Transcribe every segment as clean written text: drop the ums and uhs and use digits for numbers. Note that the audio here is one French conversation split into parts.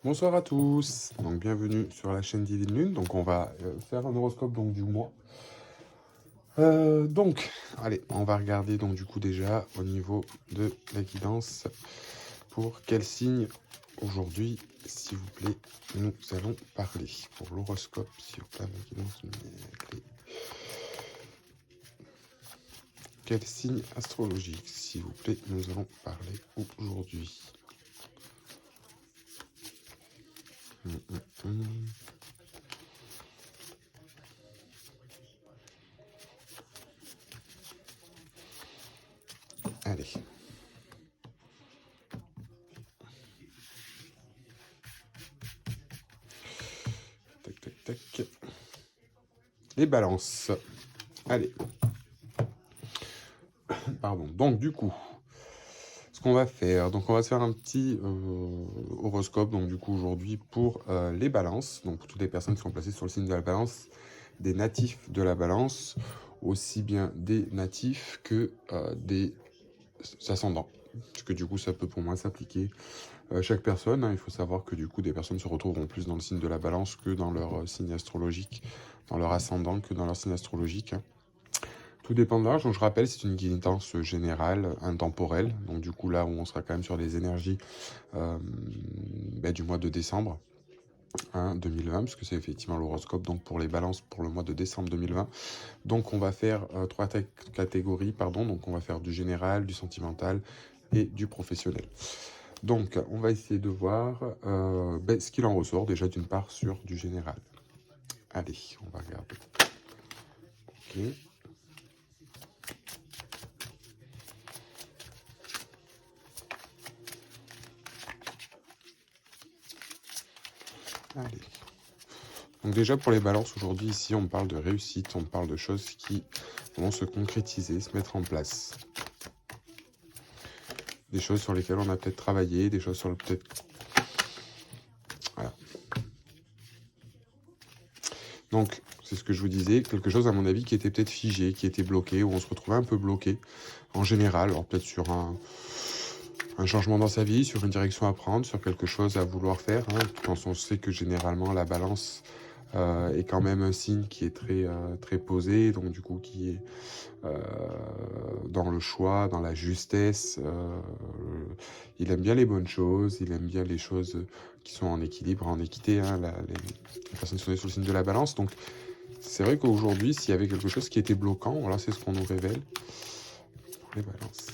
Bonsoir à tous, donc bienvenue sur la chaîne Divine Lune. Donc on va faire un horoscope donc du mois. Allez, on va regarder donc du coup déjà au niveau de la guidance pour quel signe aujourd'hui, s'il vous plaît, nous allons parler. Pour l'horoscope, s'il vous plaît, la guidance numérique. Quel signe astrologique, s'il vous plaît, nous allons parler aujourd'hui. Allez. Tac, tac, tac. Les balances. Allez. Pardon. Donc, du coup, ce qu'on va faire, donc on va se faire un petit horoscope, donc du coup aujourd'hui pour les balances, donc pour toutes les personnes qui sont placées sur le signe de la balance, des natifs de la balance, aussi bien des natifs que des ascendants. Parce que du coup ça peut pour moi s'appliquer à chaque personne, hein. Il faut savoir que du coup des personnes se retrouveront plus dans le signe de la balance que dans leur signe astrologique, dans leur ascendant que dans leur signe astrologique, hein. Tout dépend de l'âge, donc je rappelle, c'est une guidance générale, intemporelle, donc du coup là où on sera quand même sur les énergies du mois de décembre 2020, parce que c'est effectivement l'horoscope donc pour les balances pour le mois de décembre 2020. Donc on va faire trois catégories, pardon, donc on va faire du général, du sentimental et du professionnel. Donc on va essayer de voir ce qu'il en ressort déjà d'une part sur du général. Allez, on va regarder. Ok. Allez. Donc déjà pour les balances aujourd'hui, ici on parle de réussite, on parle de choses qui vont se concrétiser, se mettre en place. Des choses sur lesquelles on a peut-être travaillé, des choses sur le peut-être... Voilà. Donc c'est ce que je vous disais, quelque chose à mon avis qui était peut-être figé, qui était bloqué, où on se retrouvait un peu bloqué en général, alors peut-être sur un changement dans sa vie, sur une direction à prendre, sur quelque chose à vouloir faire, hein, quand on sait que généralement la balance est quand même un signe qui est très posé, donc du coup qui est dans le choix, dans la justesse. Il aime bien les bonnes choses, il aime bien les choses qui sont en équilibre, en équité, hein, les personnes qui sont nées sous le signe de la balance. Donc c'est vrai qu'aujourd'hui, s'il y avait quelque chose qui était bloquant, voilà, c'est ce qu'on nous révèle pour les balances.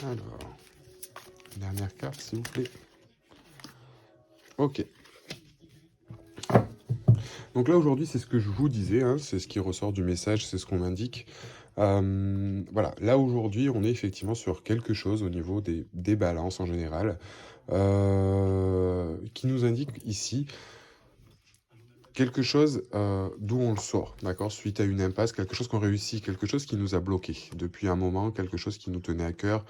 Alors, dernière carte, s'il vous plaît. Ok. Donc là, aujourd'hui, c'est ce que je vous disais, hein, c'est ce qui ressort du message, c'est ce qu'on m'indique. Voilà, là, aujourd'hui, on est effectivement sur quelque chose au niveau des balances en général, qui nous indique ici quelque chose d'où on le sort, d'accord, suite à une impasse, quelque chose qu'on réussit, quelque chose qui nous a bloqué depuis un moment, quelque chose qui nous tenait à cœur,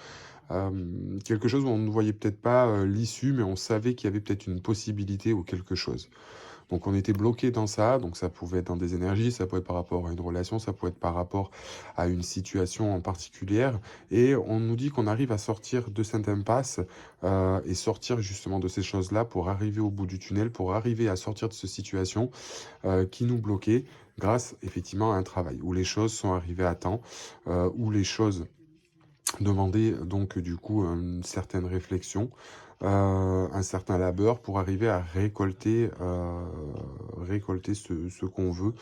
quelque chose où on ne voyait peut-être pas l'issue, mais on savait qu'il y avait peut-être une possibilité ou quelque chose. Donc on était bloqué dans ça, donc ça pouvait être dans des énergies, ça pouvait être par rapport à une relation, ça pouvait être par rapport à une situation en particulière, et on nous dit qu'on arrive à sortir de cette impasse et sortir justement de ces choses-là pour arriver au bout du tunnel, pour arriver à sortir de cette situation qui nous bloquait grâce effectivement à un travail, où les choses sont arrivées à temps, où les choses demandaient donc du coup une certaine réflexion, un certain labeur pour arriver à récolter, ce qu'on veut,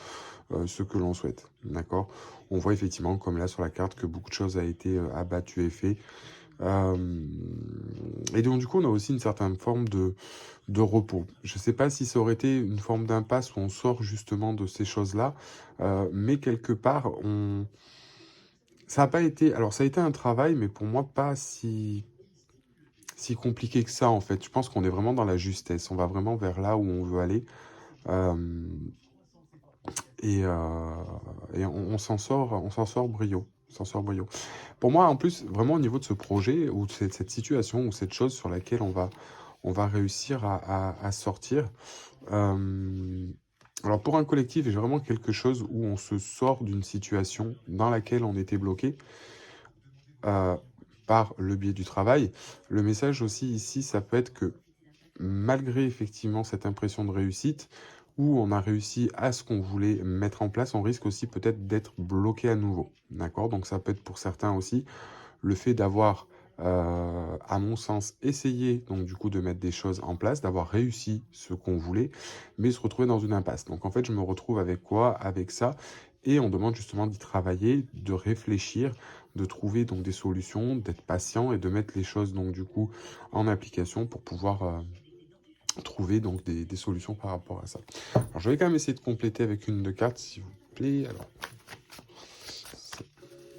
ce que l'on souhaite, d'accord? On voit effectivement, comme là sur la carte, que beaucoup de choses a été abattues et fait. Et donc du coup, on a aussi une certaine forme de repos. Je ne sais pas si ça aurait été une forme d'impasse où on sort justement de ces choses-là, mais quelque part, ça n'a pas été... Alors ça a été un travail, mais pour moi, pas si compliqué que ça, en fait. Je pense qu'on est vraiment dans la justesse. On va vraiment vers là où on veut aller. Euh, et on s'en sort brio. On s'en sort brio. Pour moi, en plus, vraiment au niveau de ce projet, ou de cette situation, ou cette chose sur laquelle on va réussir à sortir, Alors pour un collectif, j'ai vraiment quelque chose où on se sort d'une situation dans laquelle on était bloqué euh, par le biais du travail. Le message aussi ici, ça peut être que malgré effectivement cette impression de réussite, où on a réussi à ce qu'on voulait mettre en place, on risque aussi peut-être d'être bloqué à nouveau. D'accord? Donc ça peut être pour certains aussi le fait d'avoir, à mon sens, essayé donc du coup de mettre des choses en place, d'avoir réussi ce qu'on voulait, mais se retrouver dans une impasse. Donc en fait, je me retrouve avec quoi? Avec ça, et on demande justement d'y travailler, de réfléchir, de trouver donc des solutions, d'être patient et de mettre les choses donc du coup en application pour pouvoir, trouver donc des solutions par rapport à ça. Alors je vais quand même essayer de compléter avec une de cartes, s'il vous plaît. Alors,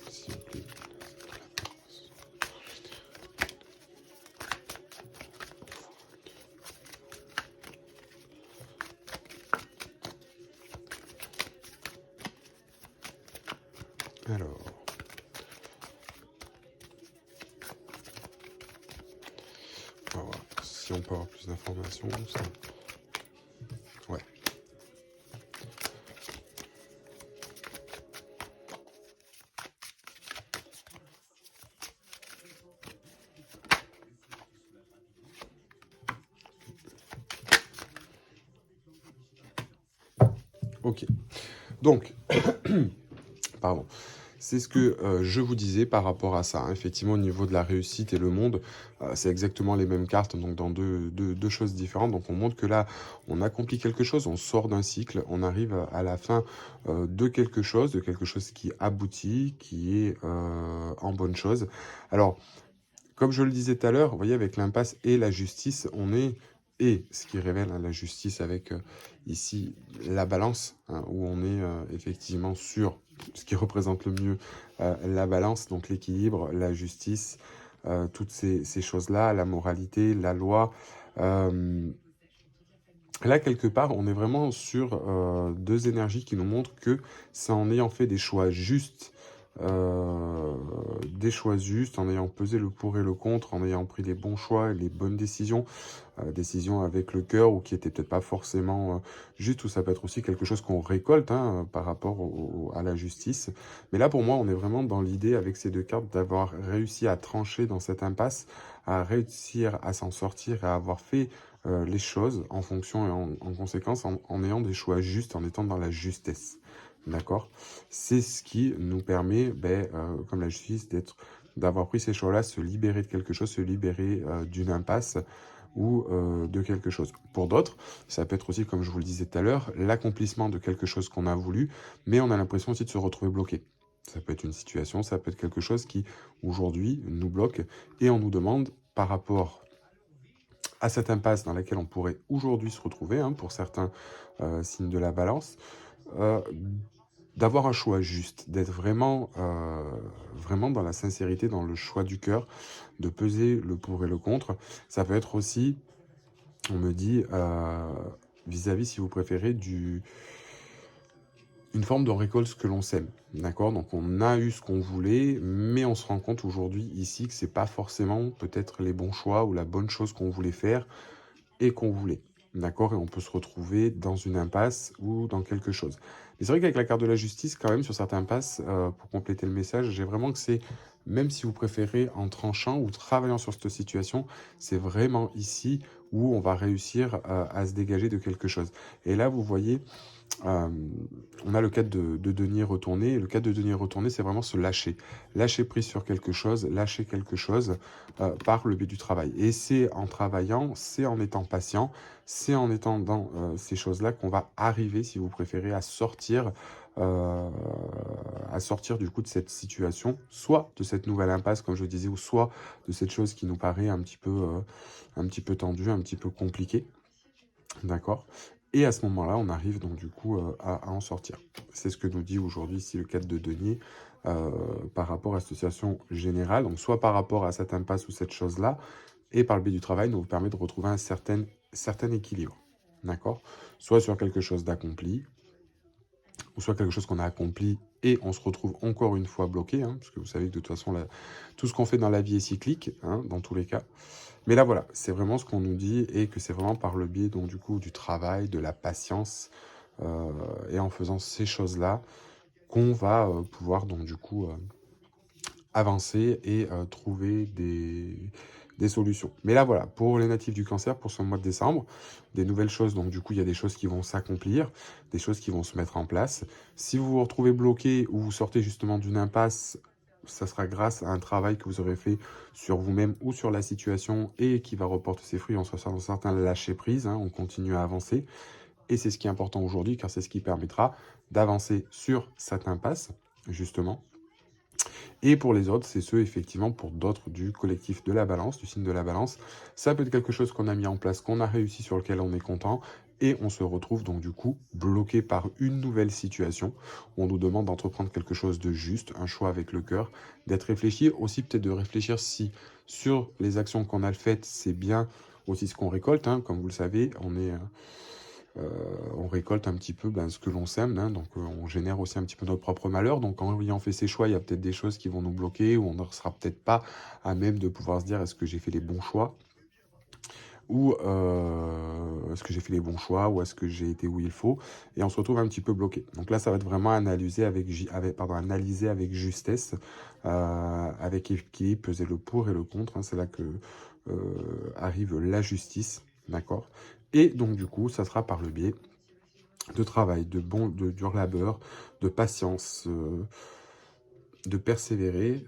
s'il vous plaît. Alors, on va voir si on peut avoir plus d'informations. Ça... Ouais. Ok. Donc, pardon. C'est ce que je vous disais par rapport à ça, hein. Effectivement, au niveau de la réussite et le monde, c'est exactement les mêmes cartes, donc dans deux choses différentes. Donc on montre que là, on accomplit quelque chose, on sort d'un cycle, on arrive à la fin de quelque chose qui aboutit, qui est en bonne chose. Alors, comme je le disais tout à l'heure, vous voyez, avec l'impasse et la justice, on est, et ce qui révèle hein, la justice avec ici la balance, hein, où on est effectivement sur ce qui représente le mieux la balance, donc l'équilibre, la justice, toutes ces choses-là, la moralité, la loi. Euh, Là, quelque part, on est vraiment sur deux énergies qui nous montrent que c'est en ayant fait euh, des choix justes, en ayant pesé le pour et le contre, en ayant pris les bons choix et les bonnes décisions, décisions avec le cœur ou qui étaient peut-être pas forcément justes, ou ça peut être aussi quelque chose qu'on récolte hein, par rapport à la justice. Mais là, pour moi, on est vraiment dans l'idée avec ces deux cartes d'avoir réussi à trancher dans cette impasse, à réussir à s'en sortir et à avoir fait les choses en fonction et en conséquence en ayant des choix justes, en étant dans la justesse. D'accord? C'est ce qui nous permet, comme la justice, d'avoir pris ces choix-là, se libérer de quelque chose, se libérer d'une impasse ou de quelque chose. Pour d'autres, ça peut être aussi, comme je vous le disais tout à l'heure, l'accomplissement de quelque chose qu'on a voulu, mais on a l'impression aussi de se retrouver bloqué. Ça peut être une situation, ça peut être quelque chose qui, aujourd'hui, nous bloque et on nous demande, par rapport à cette impasse dans laquelle on pourrait aujourd'hui se retrouver, hein, pour certains signes de la balance, euh, d'avoir un choix juste, d'être vraiment dans la sincérité, dans le choix du cœur, de peser le pour et le contre. Ça peut être aussi, on me dit, vis-à-vis, si vous préférez, une forme de récolte ce que l'on sème. D'accord? Donc on a eu ce qu'on voulait, mais on se rend compte aujourd'hui ici que c'est pas forcément peut-être les bons choix ou la bonne chose qu'on voulait faire et qu'on voulait. D'accord? Et on peut se retrouver dans une impasse ou dans quelque chose. Mais c'est vrai qu'avec la carte de la justice, quand même, sur certaines impasses, pour compléter le message, j'ai vraiment que c'est, même si vous préférez en tranchant ou travaillant sur cette situation, c'est vraiment ici où on va réussir à se dégager de quelque chose. Et là, vous voyez, euh, on a le cadre de denier retourné. Et le cadre de denier retourné, c'est vraiment se lâcher. Lâcher prise sur quelque chose, lâcher quelque chose par le biais du travail. Et c'est en travaillant, c'est en étant patient, c'est en étant dans ces choses-là qu'on va arriver, si vous préférez, euh, à sortir du coup de cette situation, soit de cette nouvelle impasse, comme je disais, ou soit de cette chose qui nous paraît un petit peu tendue, un petit peu compliquée. D'accord? Et à ce moment-là, on arrive donc du coup à en sortir. C'est ce que nous dit aujourd'hui ici le cadre de denier par rapport à cette situation générale. Donc soit par rapport à cette impasse ou cette chose-là, et par le biais du travail, nous permet de retrouver certain équilibre. D'accord? Soit sur quelque chose d'accompli, ou soit quelque chose qu'on a accompli et on se retrouve encore une fois bloqué, hein, parce que vous savez que de toute façon, tout ce qu'on fait dans la vie est cyclique, hein, dans tous les cas. Mais là, voilà, c'est vraiment ce qu'on nous dit et que c'est vraiment par le biais, donc du coup, du travail, de la patience, et en faisant ces choses-là qu'on va pouvoir, donc du coup, avancer et trouver des solutions. Mais là, voilà, pour les natifs du cancer, pour ce mois de décembre, des nouvelles choses. Donc, du coup, il y a des choses qui vont s'accomplir, des choses qui vont se mettre en place. Si vous vous retrouvez bloqué ou vous sortez justement d'une impasse, ça sera grâce à un travail que vous aurez fait sur vous-même ou sur la situation et qui va reporter ses fruits. On sera dans certains lâcher prise, hein, on continue à avancer. Et c'est ce qui est important aujourd'hui, car c'est ce qui permettra d'avancer sur cette impasse, justement. Et pour les autres, c'est ceux, effectivement, pour d'autres du collectif de la balance, du signe de la balance. Ça peut être quelque chose qu'on a mis en place, qu'on a réussi, sur lequel on est content, et on se retrouve donc du coup bloqué par une nouvelle situation. On nous demande d'entreprendre quelque chose de juste, un choix avec le cœur, d'être réfléchi, aussi peut-être de réfléchir si sur les actions qu'on a faites, c'est bien aussi ce qu'on récolte, hein. Comme vous le savez, on récolte un petit peu ce que l'on sème, hein, donc on génère aussi un petit peu notre propre malheur. Donc en ayant fait ses choix, il y a peut-être des choses qui vont nous bloquer, ou on ne sera peut-être pas à même de pouvoir se dire est-ce que j'ai fait les bons choix, ou est-ce que j'ai fait les bons choix, ou est-ce que j'ai été où il faut, et on se retrouve un petit peu bloqué. Donc là, ça va être vraiment analysé analysé avec justesse, avec équilibre, peser le pour et le contre, hein. C'est là que arrive la justice, d'accord? Et donc du coup, ça sera par le biais de travail, de dur labeur, de patience, de persévérer.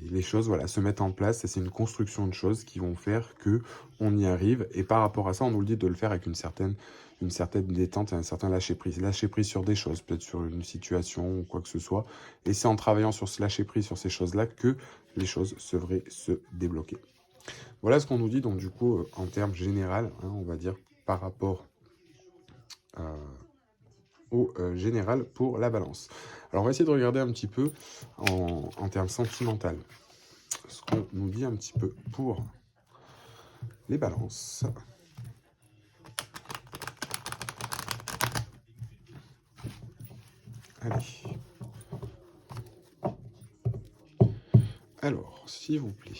Les choses, voilà, se mettent en place, et c'est une construction de choses qui vont faire que on y arrive. Et par rapport à ça, on nous le dit de le faire avec une certaine détente et un certain lâcher prise. Lâcher prise sur des choses, peut-être sur une situation ou quoi que ce soit. Et c'est en travaillant sur ce lâcher prise sur ces choses-là que les choses devraient se débloquer. Voilà ce qu'on nous dit, donc du coup, en termes général, hein, on va dire, par rapport au général pour la balance. Alors on va essayer de regarder un petit peu en termes sentimental ce qu'on nous dit un petit peu pour les balances. Allez. Alors, s'il vous plaît,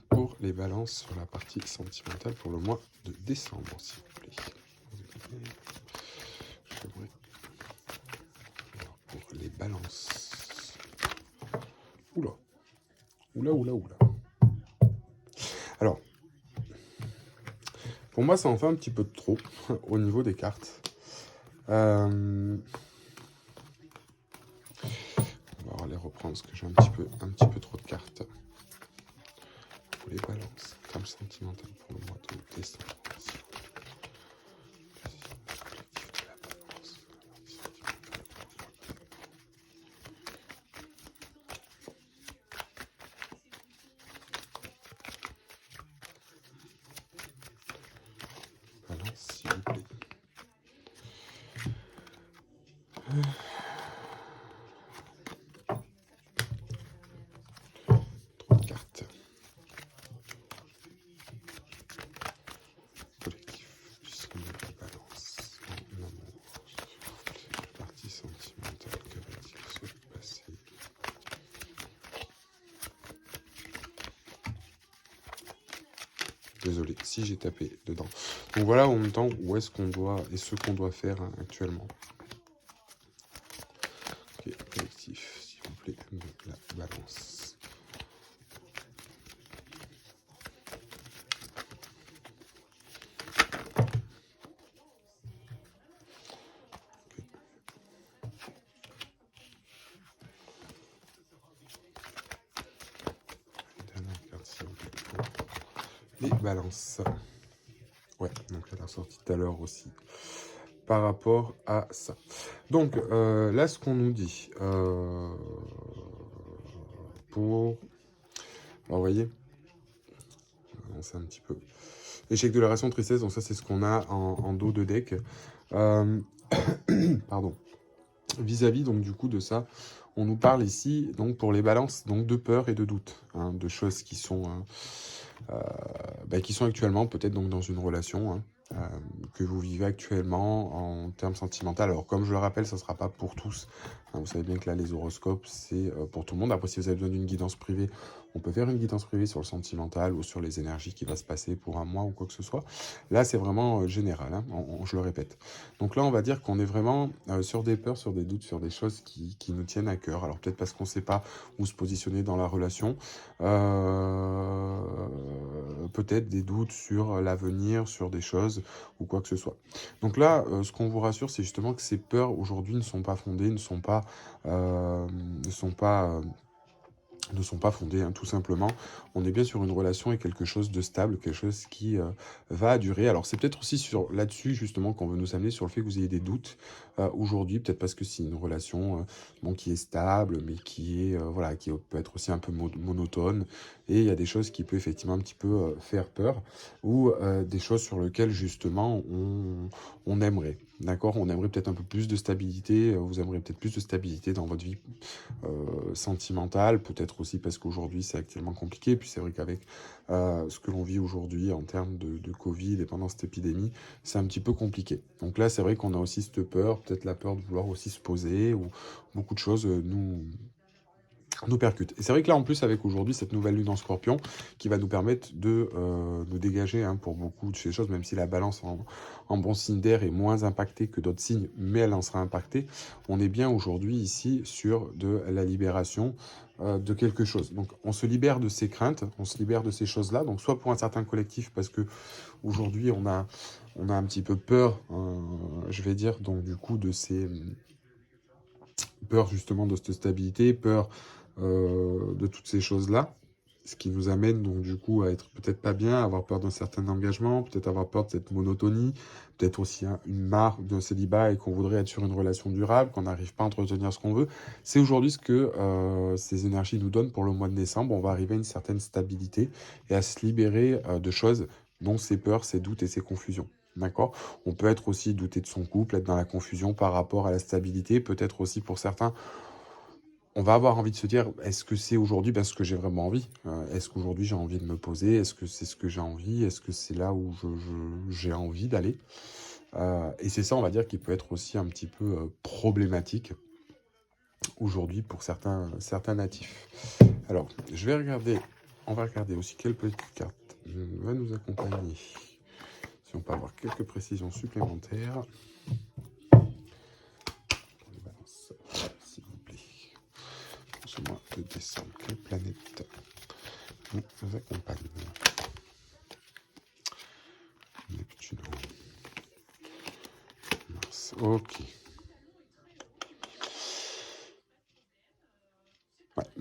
pour les balances sur la partie sentimentale pour le mois de décembre, s'il vous plaît. Alors, pour les balances. Oula. Alors, pour moi, ça en fait un petit peu de trop au niveau des cartes. On va aller reprendre parce que j'ai un petit peu trop de cartes. Pour les balances, trame sentimentale pour le mois de décembre. Balance, s'il vous plaît. Trop de cartes. Collectif, du signe de la balance. En amour, s'il vous plaît. La partie sentimentale, que va-t-il se passer? Désolé si j'ai tapé dedans. Donc voilà en même temps où est-ce qu'on doit et ce qu'on doit faire, hein, actuellement. Ok, collectif, s'il vous plaît, de la balance. Dernière carte, s'il vous plaît, pour les balances. Ouais, donc elle a sorti tout à l'heure aussi par rapport à ça. Donc là, ce qu'on nous dit pour... Alors, vous voyez, c'est un petit peu... Échec de la ration, tristesse, donc ça, c'est ce qu'on a en dos de deck. Pardon. Vis-à-vis, donc, du coup, de ça, on nous parle ici, donc, pour les balances, donc, de peur et de doute, hein, de choses qui sont actuellement peut-être donc dans une relation, hein, que vous vivez actuellement en termes sentimentaux. Alors, comme je le rappelle, ça ne sera pas pour tous. Hein, vous savez bien que là, les horoscopes, c'est pour tout le monde. Après, si vous avez besoin d'une guidance privée, on peut faire une guidance privée sur le sentimental ou sur les énergies qui va se passer pour un mois ou quoi que ce soit. Là, c'est vraiment général, hein, je le répète. Donc là, on va dire qu'on est vraiment sur des peurs, sur des doutes, sur des choses qui nous tiennent à cœur. Alors peut-être parce qu'on ne sait pas où se positionner dans la relation. Peut-être des doutes sur l'avenir, sur des choses ou quoi que ce soit. Donc là, ce qu'on vous rassure, c'est justement que ces peurs aujourd'hui ne sont pas fondées, ne sont pas ne sont pas fondées, hein, tout simplement. On est bien sur une relation et quelque chose de stable, quelque chose qui va durer. Alors c'est peut-être aussi sur là-dessus justement qu'on veut nous amener sur le fait que vous ayez des doutes aujourd'hui, peut-être parce que c'est une relation bon, qui est stable, mais qui est voilà, qui peut être aussi un peu monotone. Et il y a des choses qui peuvent effectivement un petit peu faire peur, ou des choses sur lesquelles justement on aimerait. D'accord, on aimerait peut-être un peu plus de stabilité, vous aimeriez peut-être plus de stabilité dans votre vie sentimentale, peut-être aussi parce qu'aujourd'hui c'est actuellement compliqué, puis c'est vrai qu'avec ce que l'on vit aujourd'hui en termes de Covid et pendant cette épidémie, c'est un petit peu compliqué. Donc là c'est vrai qu'on a aussi cette peur, peut-être la peur de vouloir aussi se poser, ou beaucoup de choses nous percute. Et c'est vrai que là, en plus, avec aujourd'hui cette nouvelle lune en scorpion, qui va nous permettre de nous dégager hein, pour beaucoup de ces choses, même si la balance en bon signe d'air est moins impactée que d'autres signes, mais elle en sera impactée, on est bien aujourd'hui ici sur de la libération de quelque chose. Donc on se libère de ces craintes, on se libère de ces choses-là, donc soit pour un certain collectif, parce que aujourd'hui on a un petit peu peur, je vais dire, donc du coup de ces peur justement de cette stabilité, peur de toutes ces choses-là, ce qui nous amène donc du coup à être peut-être pas bien, à avoir peur d'un certain engagement, peut-être avoir peur de cette monotonie, peut-être aussi hein, une marque d'un célibat et qu'on voudrait être sur une relation durable, qu'on n'arrive pas à entretenir ce qu'on veut. C'est aujourd'hui ce que ces énergies nous donnent pour le mois de décembre. On va arriver à une certaine stabilité et à se libérer de choses dont ces peurs, ces doutes et ces confusions. D'accord. On peut être aussi douter de son couple, être dans la confusion par rapport à la stabilité. Peut-être aussi pour certains, on va avoir envie de se dire, est-ce que c'est aujourd'hui ce que j'ai vraiment envie Est-ce qu'aujourd'hui j'ai envie de me poser Est-ce que c'est ce que j'ai envie Est-ce que c'est là où j'ai envie d'aller Et c'est ça, on va dire, qui peut être aussi un petit peu problématique aujourd'hui pour certains natifs. Alors, on va regarder aussi quelle petite carte va nous accompagner. Si on peut avoir quelques précisions supplémentaires. S'il vous plaît. Pour ce mois de décembre, quelle planète nous accompagne? Neptune. Mars. Ok.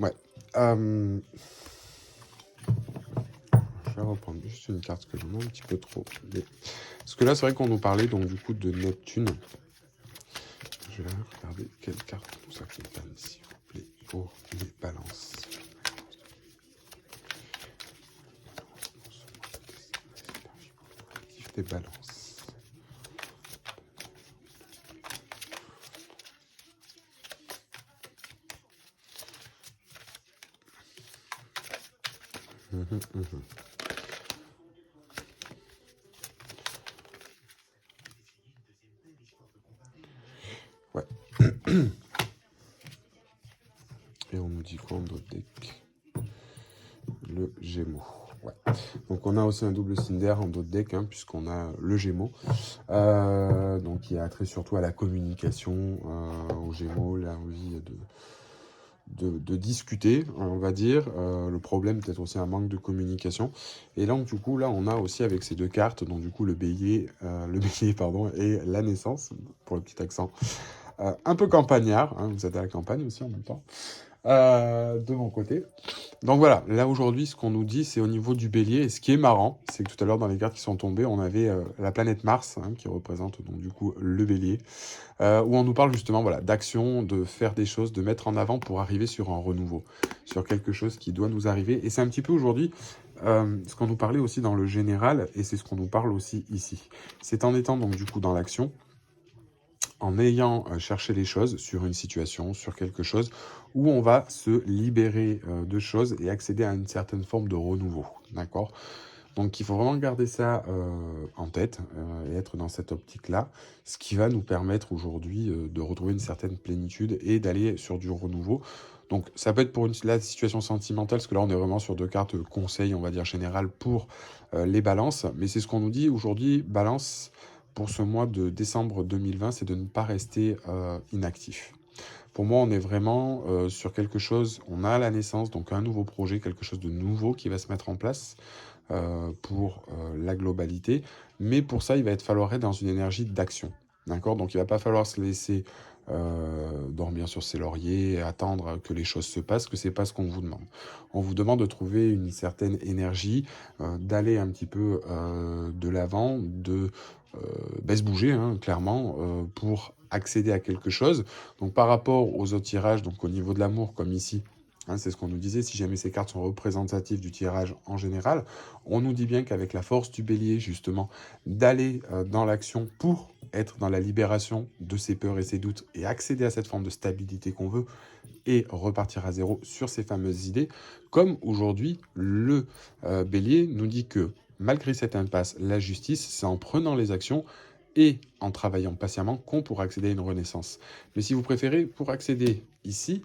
Ouais. Je vais reprendre juste une carte que j'en ai un petit peu trop. Parce que là, c'est vrai qu'on nous parlait donc du coup de Neptune. Je vais regarder quelle carte nous accompagne, s'il vous plaît, pour les balances. Des balances. Ouais. Et on nous dit quoi en d'autres deck? Le Gémeaux. Ouais. Donc on a aussi un double signe d'air en d'autres decks, hein, puisqu'on a le Gémeaux. Donc qui a trait surtout à la communication, au Gémeaux, l'envie de discuter, on va dire. Le problème peut-être aussi un manque de communication. Et donc du coup là on a aussi avec ces deux cartes, donc du coup le bélier pardon, et la naissance, pour le petit accent. Un peu campagnard, hein, vous êtes à la campagne aussi en même temps, de mon côté. Donc voilà, là aujourd'hui, ce qu'on nous dit, c'est au niveau du bélier. Et ce qui est marrant, c'est que tout à l'heure, dans les cartes qui sont tombées, on avait la planète Mars, hein, qui représente donc du coup le bélier, où on nous parle justement voilà, d'action, de faire des choses, de mettre en avant pour arriver sur un renouveau, sur quelque chose qui doit nous arriver. Et c'est un petit peu aujourd'hui ce qu'on nous parlait aussi dans le général, et c'est ce qu'on nous parle aussi ici. C'est en étant donc du coup dans l'action, en ayant cherché les choses sur une situation, sur quelque chose, où on va se libérer de choses et accéder à une certaine forme de renouveau, d'accord ? Donc il faut vraiment garder ça en tête et être dans cette optique-là, ce qui va nous permettre aujourd'hui de retrouver une certaine plénitude et d'aller sur du renouveau. Donc ça peut être pour la situation sentimentale, parce que là on est vraiment sur deux cartes conseils, on va dire général pour les balances, mais c'est ce qu'on nous dit aujourd'hui, balance pour ce mois de décembre 2020, c'est de ne pas rester inactif. Pour moi, on est vraiment sur quelque chose, on a la naissance, donc un nouveau projet, quelque chose de nouveau qui va se mettre en place pour la globalité. Mais pour ça, il va falloir être dans une énergie d'action. D'accord? Donc il ne va pas falloir se laisser dormir sur ses lauriers et attendre que les choses se passent, que c'est pas ce qu'on vous demande. On vous demande de trouver une certaine énergie, d'aller un petit peu de l'avant, de se bouger, hein, clairement, pour accéder à quelque chose. Donc par rapport aux autres tirages, donc au niveau de l'amour, comme ici, hein, c'est ce qu'on nous disait, si jamais ces cartes sont représentatives du tirage en général, on nous dit bien qu'avec la force du bélier, justement, d'aller dans l'action pour être dans la libération de ses peurs et ses doutes et accéder à cette forme de stabilité qu'on veut et repartir à zéro sur ces fameuses idées, comme aujourd'hui, le bélier nous dit que malgré cette impasse, la justice, c'est en prenant les actions et en travaillant patiemment qu'on pourra accéder à une renaissance. Mais si vous préférez, pour accéder ici,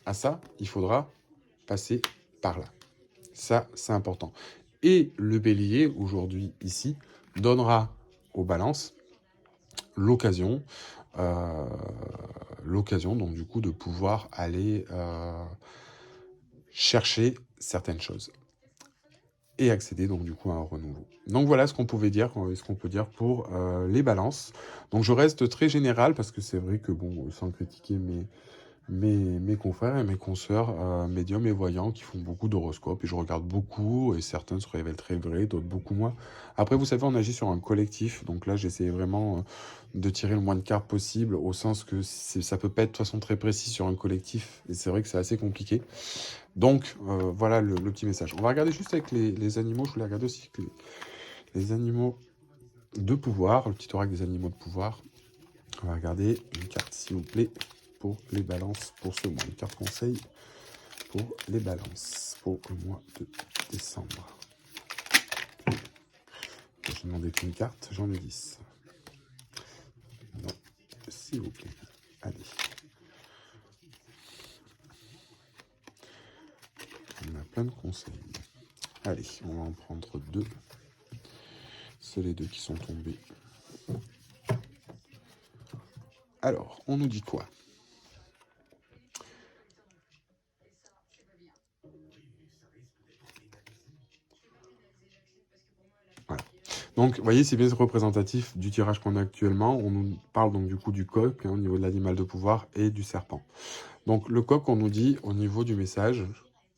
à ça, il faudra passer par là. Ça, c'est important. Et le bélier, aujourd'hui, ici, donnera aux balances l'occasion, donc du coup, de pouvoir aller chercher certaines choses et accéder donc du coup à un renouveau. Donc voilà ce qu'on pouvait dire, ce qu'on peut dire pour les balances. Donc je reste très général parce que c'est vrai que bon, sans critiquer mes confrères et mes consoeurs médiums et voyants qui font beaucoup d'horoscopes et je regarde beaucoup et certains se révèlent très vrais, d'autres beaucoup moins. Après vous savez on agit sur un collectif donc là j'essaie vraiment de tirer le moins de cartes possible au sens que ça peut pas être de façon très précise sur un collectif et c'est vrai que c'est assez compliqué. Donc voilà le petit message. On va regarder juste avec les animaux, je voulais regarder aussi avec les animaux de pouvoir, le petit oracle des animaux de pouvoir. On va regarder une carte s'il vous plaît pour les balances pour ce mois. Une carte conseil pour les balances pour le mois de décembre. Je vais demander qu'une carte, j'en ai 10. Non, s'il vous plaît. Allez. On a plein de conseils. Allez, on va en prendre 2. C'est les 2 qui sont tombés. Alors, on nous dit quoi ? Voilà. Donc, vous voyez, c'est bien représentatif du tirage qu'on a actuellement. On nous parle donc du coup du coq, au niveau de l'animal de pouvoir, et du serpent. Donc, le coq, on nous dit, au niveau du message,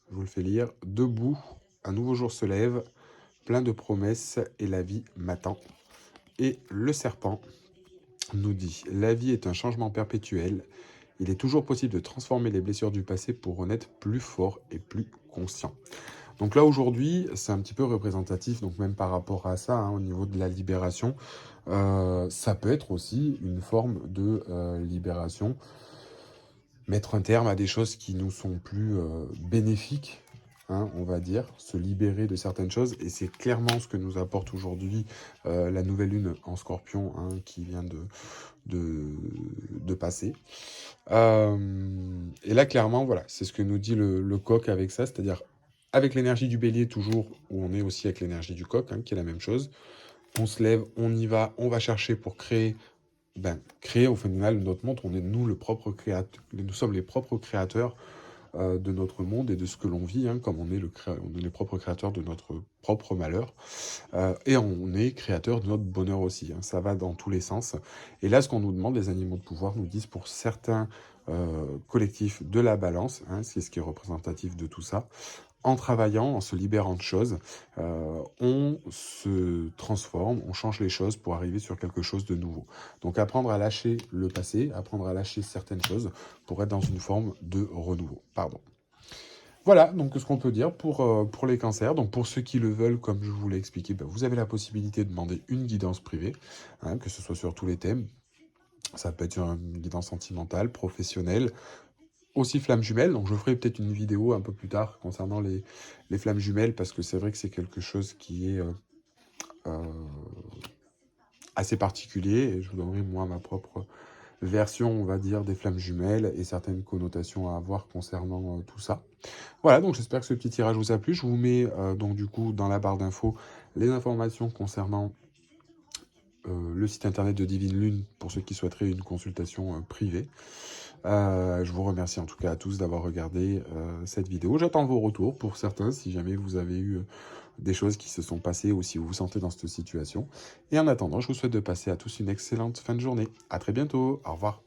je vous le fais lire, « Debout, un nouveau jour se lève, plein de promesses, et la vie m'attend. » Et le serpent nous dit « La vie est un changement perpétuel. Il est toujours possible de transformer les blessures du passé pour renaître plus fort et plus conscient. » Donc là, aujourd'hui, c'est un petit peu représentatif, donc même par rapport à ça, hein, au niveau de la libération, ça peut être aussi une forme de libération, mettre un terme à des choses qui nous sont plus bénéfiques, hein, on va dire, se libérer de certaines choses, et c'est clairement ce que nous apporte aujourd'hui la nouvelle lune en Scorpion, hein, qui vient de passer. Et là, clairement, voilà, c'est ce que nous dit le coq avec ça, c'est-à-dire avec l'énergie du bélier toujours, où on est aussi avec l'énergie du coq, hein, qui est la même chose. On se lève, on y va, on va chercher pour créer, créer au final notre monde. On est nous le propre créateur, nous sommes les propres créateurs de notre monde et de ce que l'on vit, hein, comme on est les propres créateurs de notre propre malheur. Et on est créateur de notre bonheur aussi, hein, ça va dans tous les sens. Et là, ce qu'on nous demande, les animaux de pouvoir nous disent pour certains collectifs de la balance, hein, c'est ce qui est représentatif de tout ça, en travaillant, en se libérant de choses, on se transforme, on change les choses pour arriver sur quelque chose de nouveau. Donc apprendre à lâcher le passé, apprendre à lâcher certaines choses pour être dans une forme de renouveau. Pardon. Voilà, donc ce qu'on peut dire pour les cancers. Donc pour ceux qui le veulent, comme je vous l'ai expliqué, vous avez la possibilité de demander une guidance privée, hein, que ce soit sur tous les thèmes. Ça peut être une guidance sentimentale, professionnelle, aussi flammes jumelles, donc je ferai peut-être une vidéo un peu plus tard concernant les flammes jumelles, parce que c'est vrai que c'est quelque chose qui est euh, assez particulier, et je vous donnerai moi ma propre version, on va dire, des flammes jumelles et certaines connotations à avoir concernant tout ça. Voilà, donc j'espère que ce petit tirage vous a plu. Je vous mets donc du coup dans la barre d'infos les informations concernant le site internet de Divine Lune pour ceux qui souhaiteraient une consultation privée. Je vous remercie en tout cas à tous d'avoir regardé cette vidéo. J'attends vos retours pour certains, si jamais vous avez eu des choses qui se sont passées ou si vous vous sentez dans cette situation. Et en attendant, je vous souhaite de passer à tous une excellente fin de journée. À très bientôt. Au revoir.